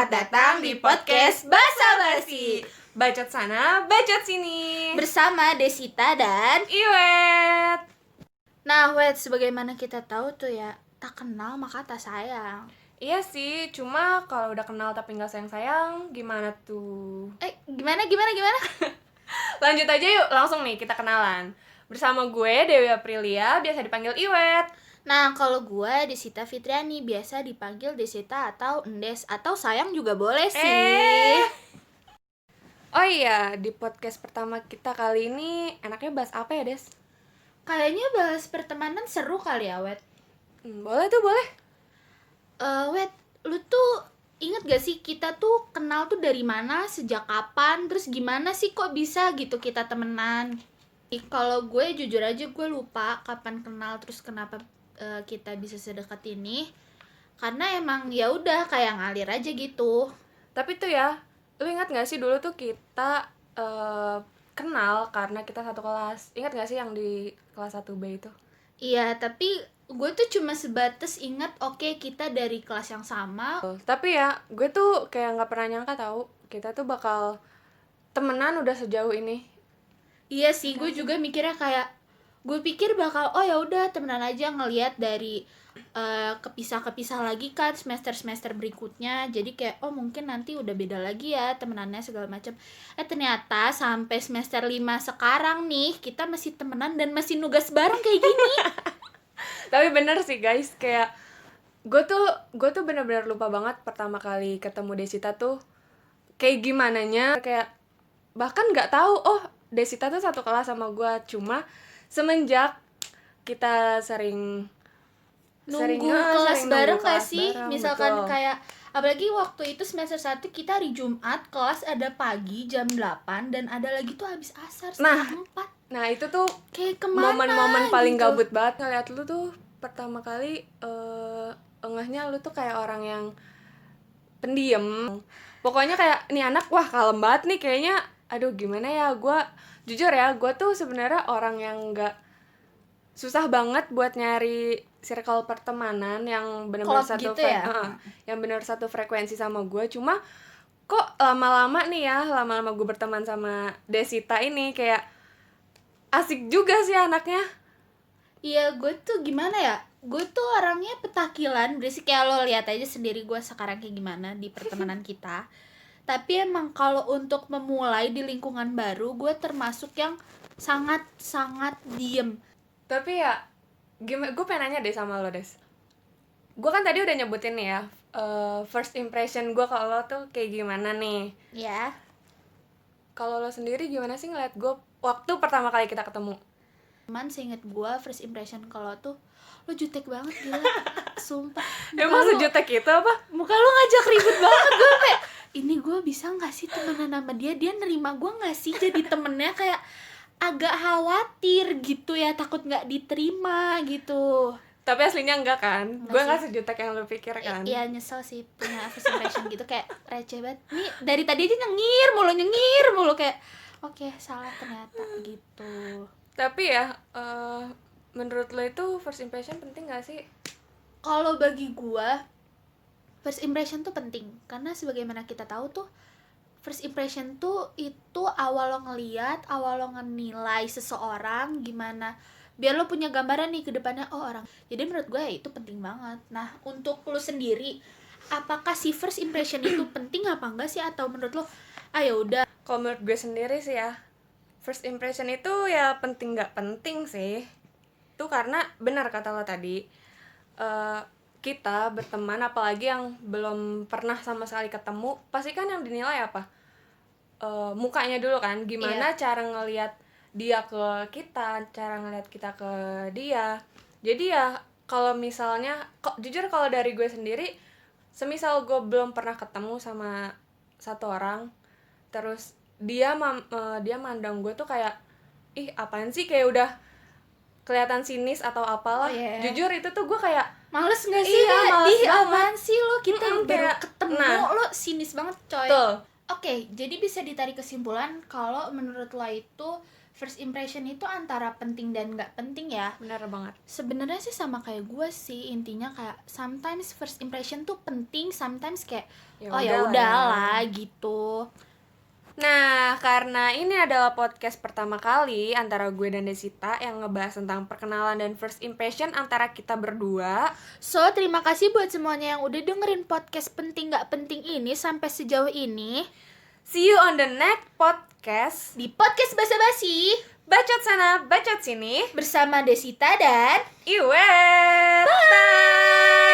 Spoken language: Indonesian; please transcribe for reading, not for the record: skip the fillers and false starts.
Selamat datang di podcast Basa Basi. Bacot sana, bacot sini. Bersama Desita dan Iwet. Nah, Wet, sebagaimana kita tahu tuh ya, tak kenal maka tak sayang. Iya sih, cuma kalau udah kenal tapi nggak sayang-sayang, gimana tuh? Gimana? Lanjut aja yuk, langsung nih kita kenalan. Bersama gue, Dewi Aprilia, biasa dipanggil Iwet. Nah, kalau gue Desita Fitriani, biasa dipanggil Desita atau Endes, atau sayang juga boleh sih. Oh iya, di podcast pertama kita kali ini enaknya bahas apa ya, Des? Kayaknya bahas pertemanan seru kali ya, Wet. Boleh tuh, boleh. Wet, lu tuh inget gak sih kita tuh kenal tuh dari mana, sejak kapan, terus gimana sih kok bisa gitu kita temenan? Kalau gue jujur aja gue lupa kapan kenal terus kenapa kita bisa sedekat ini. Karena emang ya udah kayak ngalir aja gitu. Tapi tuh ya, lu ingat gak sih dulu tuh kita kenal karena kita satu kelas. Ingat gak sih yang di kelas 1B itu? Iya, tapi gue tuh cuma sebatas ingat oke, kita dari kelas yang sama. Tapi ya, gue tuh kayak gak pernah nyangka tahu kita tuh bakal temenan udah sejauh ini. Iya sih, gue juga mikirnya kayak gue pikir bakal oh ya udah temenan aja, ngelihat dari kepisah lagi kan semester berikutnya. Jadi kayak oh mungkin nanti udah beda lagi ya temenannya segala macam. Ternyata sampai semester 5 sekarang nih kita masih temenan dan masih nugas bareng kayak gini. Tapi bener sih guys, kayak gue tuh bener-bener lupa banget pertama kali ketemu Desita tuh kayak gimananya. Kayak bahkan nggak tahu oh Desita tuh satu kelas sama gue. Cuma semenjak kita sering Nunggu kelas bareng gak sih? Bareng, Misalkan betul. kayak apalagi waktu itu semester 1 kita hari Jumat, kelas ada pagi jam 8 dan ada lagi tuh habis asar setengah 4. Nah itu tuh Kayak kemana momen-momen paling gitu. gabut banget ngeliat lu tuh pertama kali engahnya lu tuh kayak orang yang pendiam. Pokoknya kayak nih anak wah kalem banget nih kayaknya. Aduh gimana ya, gue jujur ya gue tuh sebenarnya orang yang nggak susah banget buat nyari circle pertemanan yang benar-benar Klop satu gitu ya? yang benar satu frekuensi sama gue. Cuma kok lama-lama gue berteman sama Desita ini kayak asik juga sih anaknya. Iya, gue tuh gimana ya? Gue tuh orangnya petakilan, berisik kayak lo lihat aja sendiri gue sekarang kayak gimana di pertemanan kita. Tapi emang kalau untuk memulai di lingkungan baru, gue termasuk yang sangat diem. Tapi ya gimana, gue pengen nanya deh sama lo Des. Gue kan tadi udah nyebutin nih ya first impression gue kalau lo tuh kayak gimana nih. Ya. Kalau lo sendiri gimana sih ngeliat gue waktu pertama kali kita ketemu? Cuman seinget gue first impression kalau tuh lo jutek banget gila. Sumpah. Emang sejutek itu apa? Muka lo ngajak ribut banget. Gue kayak ini gue bisa gak sih temenan sama dia nerima gue gak sih jadi temennya. Kayak agak khawatir gitu ya, takut gak diterima gitu. Tapi aslinya enggak kan? Enggak Gue sih. gak sejutek yang lo pikir kan? Iya nyesel sih punya first impression gitu, kayak receh banget. Nih dari tadi aja nyengir mulu kayak oke, salah ternyata gitu. Tapi ya menurut lo itu first impression penting gak sih? Kalau bagi gua first impression tuh penting karena sebagaimana kita tahu tuh first impression tuh itu awal lo ngeliat, awal lo ngenilai seseorang gimana, biar lo punya gambaran nih ke depannya oh orang. Jadi menurut gue ya itu penting banget. Nah, untuk lo sendiri apakah si first impression itu penting apa enggak sih, atau menurut lo ya udah? Kalau menurut gue sendiri sih ya, first impression itu ya penting gak penting sih. Itu karena benar kata lo tadi, kita berteman apalagi yang belum pernah sama sekali ketemu, pasti kan yang dinilai apa? Mukanya dulu kan, gimana cara ngelihat dia ke kita, cara ngelihat kita ke dia. Jadi ya kalau misalnya jujur kalau dari gue sendiri, semisal gue belum pernah ketemu sama satu orang, terus dia mandang gue tuh kayak ih apaan sih, kayak udah kelihatan sinis atau apalah. Jujur itu tuh gue kayak males gak sih? Iya, males banget. Apaan sih lo, kita baru kayak, ketemu lo sinis banget coy. Tuh. Oke, jadi bisa ditarik kesimpulan kalau menurut lo itu first impression itu antara penting dan nggak penting ya. Benar banget. Sebenarnya sih sama kayak gue sih, intinya kayak sometimes first impression tuh penting, sometimes kayak Ya oh ya udahlah gitu. Nah, karena ini adalah podcast pertama kali antara gue dan Desita yang ngebahas tentang perkenalan dan first impression antara kita berdua. So, terima kasih buat semuanya yang udah dengerin podcast penting gak penting ini sampai sejauh ini. See you on the next podcast. Di podcast basa-basi, Bacot sana, bacot sini. bersama Desita dan Iwet. Bye.